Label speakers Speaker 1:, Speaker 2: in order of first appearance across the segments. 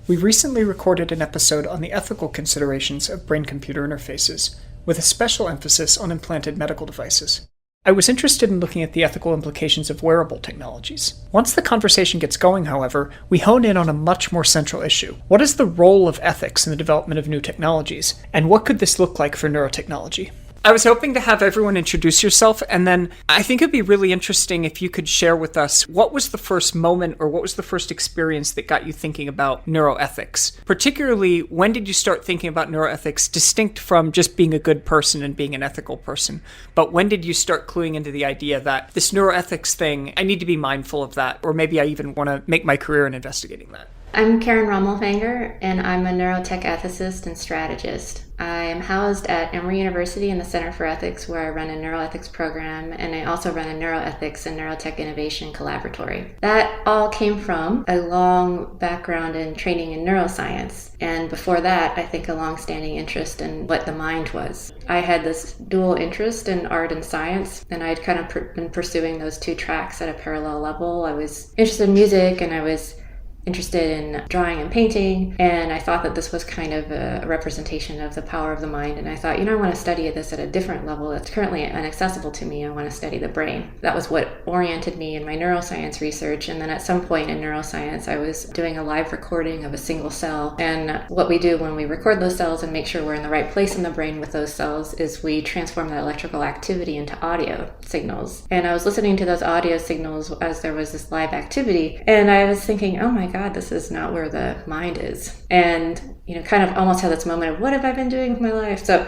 Speaker 1: We recently recorded an episode on the ethical considerations of brain-computer interfaces, with a special emphasis on implanted medical devices. I was interested in looking at the ethical implications of wearable technologies. Once the conversation gets going, however, we hone in on a much more central issue. What is the role of ethics in the development of new technologies, and what could this look like for neurotechnology? I was hoping to have everyone introduce yourself, and then I think it'd be really interesting if you could share with us what was the first moment or what was the first experience that got you thinking about neuroethics? Particularly, when did you start thinking about neuroethics distinct from just being a good person and being an ethical person? But when did you start cluing into the idea that this neuroethics thing, I need to be mindful of that, or maybe I even want to make my career in investigating that?
Speaker 2: I'm Karen Rommelfanger, and I'm a neurotech ethicist and strategist. I am housed at Emory University in the Center for Ethics, where I run a neuroethics program, and I also run a neuroethics and neurotech innovation collaboratory. That all came from a long background in training in neuroscience, and before that, I think a long-standing interest in what the mind was. I had this dual interest in art and science, and I'd kind of been pursuing those two tracks at a parallel level. I was interested in music, and I was interested in drawing and painting, and I thought that this was kind of a representation of the power of the mind, and I thought, I want to study this at a different level that's currently inaccessible to me. I want to study the brain. That was what oriented me in my neuroscience research, and then at some point in neuroscience, I was doing a live recording of a single cell, and what we do when we record those cells and make sure we're in the right place in the brain with those cells is we transform that electrical activity into audio signals. And I was listening to those audio signals as there was this live activity, and I was thinking, oh my God, this is not where the mind is. And, kind of almost had this moment of, what have I been doing with my life? So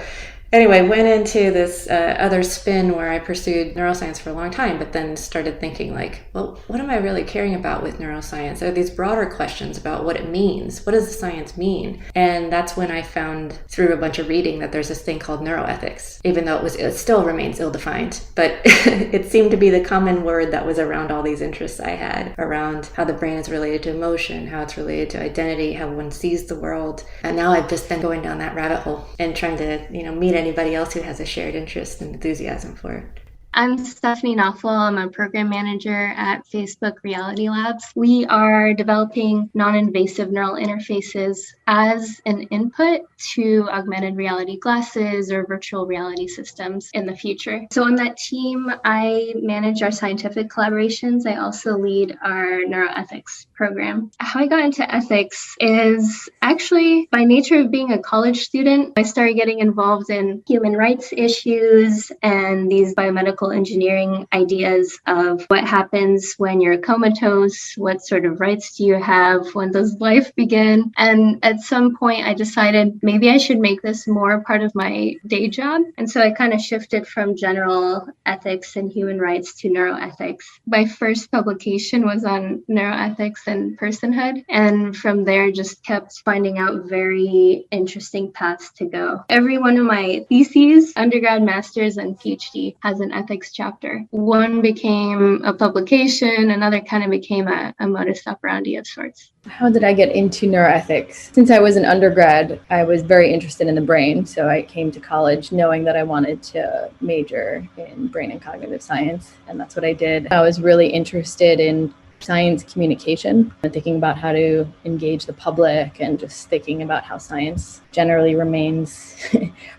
Speaker 2: anyway, went into this other spin where I pursued neuroscience for a long time, but then started thinking well, what am I really caring about with neuroscience? There are these broader questions about what it means. What does the science mean? And that's when I found through a bunch of reading that there's this thing called neuroethics, even though it still remains ill-defined, but it seemed to be the common word that was around all these interests I had around how the brain is related to emotion, how it's related to identity, how one sees the world. And now I've just been going down that rabbit hole and trying to, meet anybody else who has a shared interest and enthusiasm for it.
Speaker 3: I'm Stephanie Knopfel. I'm a program manager at Facebook Reality Labs. We are developing non-invasive neural interfaces as an input to augmented reality glasses or virtual reality systems in the future. So on that team, I manage our scientific collaborations. I also lead our neuroethics program. How I got into ethics is actually by nature of being a college student. I started getting involved in human rights issues and these biomedical engineering ideas of what happens when you're comatose, what sort of rights do you have, when does life begin? And at some point I decided maybe I should make this more part of my day job. And so I kind of shifted from general ethics and human rights to neuroethics. My first publication was on neuroethics and personhood. And from there just kept finding out very interesting paths to go. Every one of my theses, undergrad, master's, and PhD has an ethics chapter. One became a publication, another kind of became a modus operandi of sorts.
Speaker 4: How did I get into neuroethics? Since I was an undergrad, I was very interested in the brain, so I came to college knowing that I wanted to major in brain and cognitive science, and that's what I did. I was really interested in science communication and thinking about how to engage the public and just thinking about how science generally remains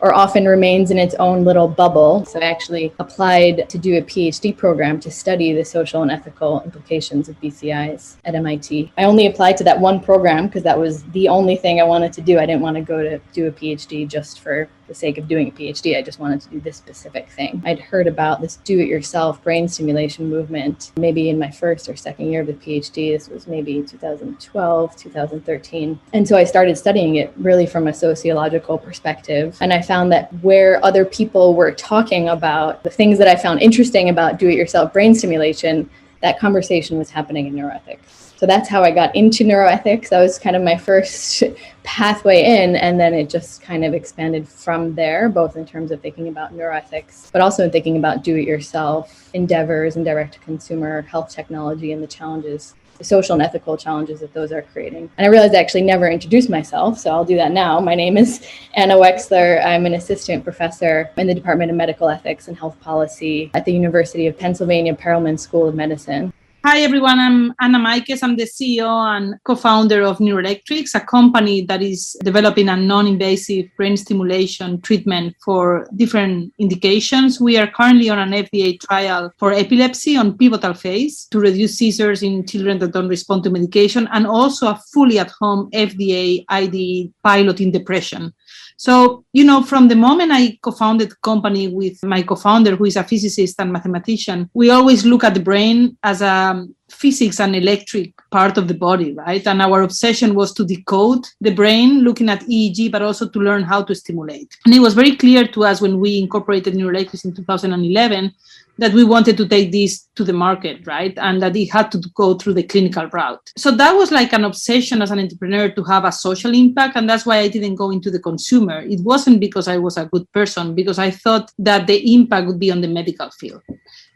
Speaker 4: or often remains in its own little bubble. So I actually applied to do a PhD program to study the social and ethical implications of BCIs at MIT. I only applied to that one program because that was the only thing I wanted to do. I didn't want to go to do a PhD just for the sake of doing a PhD. I just wanted to do this specific thing. I'd heard about this do-it-yourself brain stimulation movement maybe in my first or second year of the PhD. This was maybe 2012, 2013. And so I started studying it really from a sociological perspective. And I found that where other people were talking about the things that I found interesting about do-it-yourself brain stimulation, that conversation was happening in neuroethics. So that's how I got into neuroethics. That was kind of my first pathway in, and then it just kind of expanded from there, both in terms of thinking about neuroethics, but also in thinking about do-it-yourself endeavors and direct-to-consumer health technology and the challenges, the social and ethical challenges that those are creating. And I realized I actually never introduced myself, so I'll do that now. My name is Anna Wexler. I'm an assistant professor in the Department of Medical Ethics and Health Policy at the University of Pennsylvania Perelman School of Medicine.
Speaker 5: Hi, everyone. I'm Anna Maiques. I'm the CEO and co-founder of Neuroelectrics, a company that is developing a non-invasive brain stimulation treatment for different indications. We are currently on an FDA trial for epilepsy on pivotal phase to reduce seizures in children that don't respond to medication, and also a fully at-home FDA IDE pilot in depression. So, from the moment I co-founded the company with my co-founder, who is a physicist and mathematician, we always look at the brain as a physics and electric part of the body, right? And our obsession was to decode the brain, looking at EEG, but also to learn how to stimulate. And it was very clear to us when we incorporated Neuroelectrics in 2011 that we wanted to take this to the market, right? And that it had to go through the clinical route. So that was like an obsession as an entrepreneur to have a social impact. And that's why I didn't go into the consumer. It wasn't because I was a good person, because I thought that the impact would be on the medical field.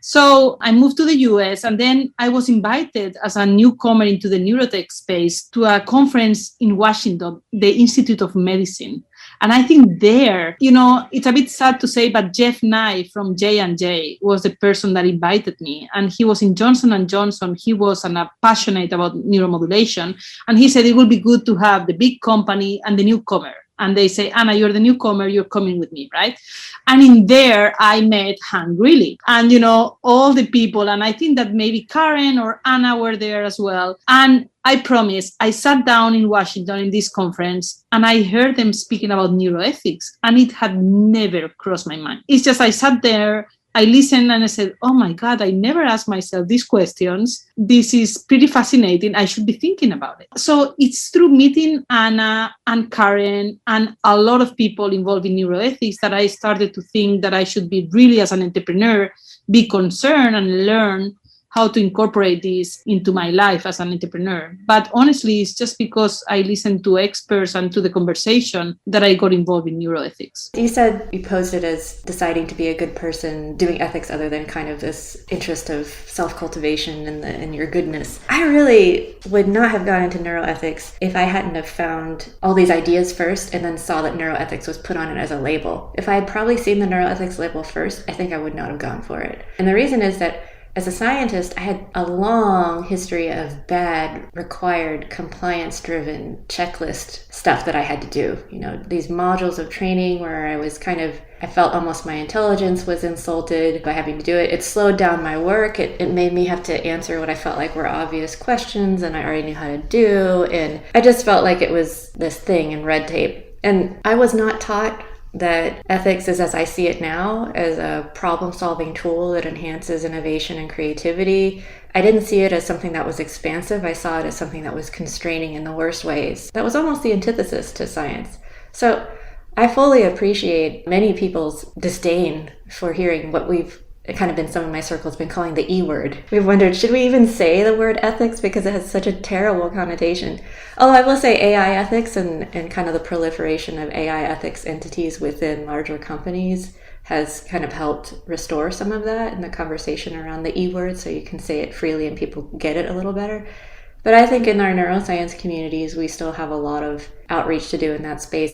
Speaker 5: So I moved to the US, and then I was invited as a newcomer into the neurotech space to a conference in Washington, the Institute of Medicine. And I think there, it's a bit sad to say, but Jeff Nye from J&J was the person that invited me. And he was in Johnson & Johnson. He was passionate about neuromodulation. And he said it would be good to have the big company and the newcomer. And they say, Anna, you're the newcomer, you're coming with me, right? And in there, I met Han Greeley and, all the people. And I think that maybe Karen or Anna were there as well. And I promise, I sat down in Washington in this conference and I heard them speaking about neuroethics, and it had never crossed my mind. It's just I sat there, I listened, and I said, oh my God, I never asked myself these questions. This is pretty fascinating. I should be thinking about it. So it's through meeting Anna and Karen and a lot of people involved in neuroethics that I started to think that I should be really, as an entrepreneur, be concerned and learn how to incorporate this into my life as an entrepreneur. But honestly, it's just because I listened to experts and to the conversation that I got involved in neuroethics.
Speaker 2: You said you posed it as deciding to be a good person, doing ethics other than kind of this interest of self-cultivation and your goodness. I really would not have gone into neuroethics if I hadn't have found all these ideas first and then saw that neuroethics was put on it as a label. If I had probably seen the neuroethics label first, I think I would not have gone for it. And the reason is that as a scientist, I had a long history of bad, required, compliance-driven checklist stuff that I had to do. These modules of training where I felt almost my intelligence was insulted by having to do it. It slowed down my work. It made me have to answer what I felt like were obvious questions and I already knew how to do. And I just felt like it was this thing in red tape. And I was not taught that ethics is, as I see it now, as a problem-solving tool that enhances innovation and creativity. I didn't see it as something that was expansive. I saw it as something that was constraining in the worst ways. That was almost the antithesis to science. So I fully appreciate many people's disdain for hearing what we've kind of in some of my circles been calling the E word. We've wondered, should we even say the word ethics because it has such a terrible connotation? Although I will say AI ethics and kind of the proliferation of AI ethics entities within larger companies has kind of helped restore some of that in the conversation around the E word, so you can say it freely and people get it a little better. But I think in our neuroscience communities, we still have a lot of outreach to do in that space.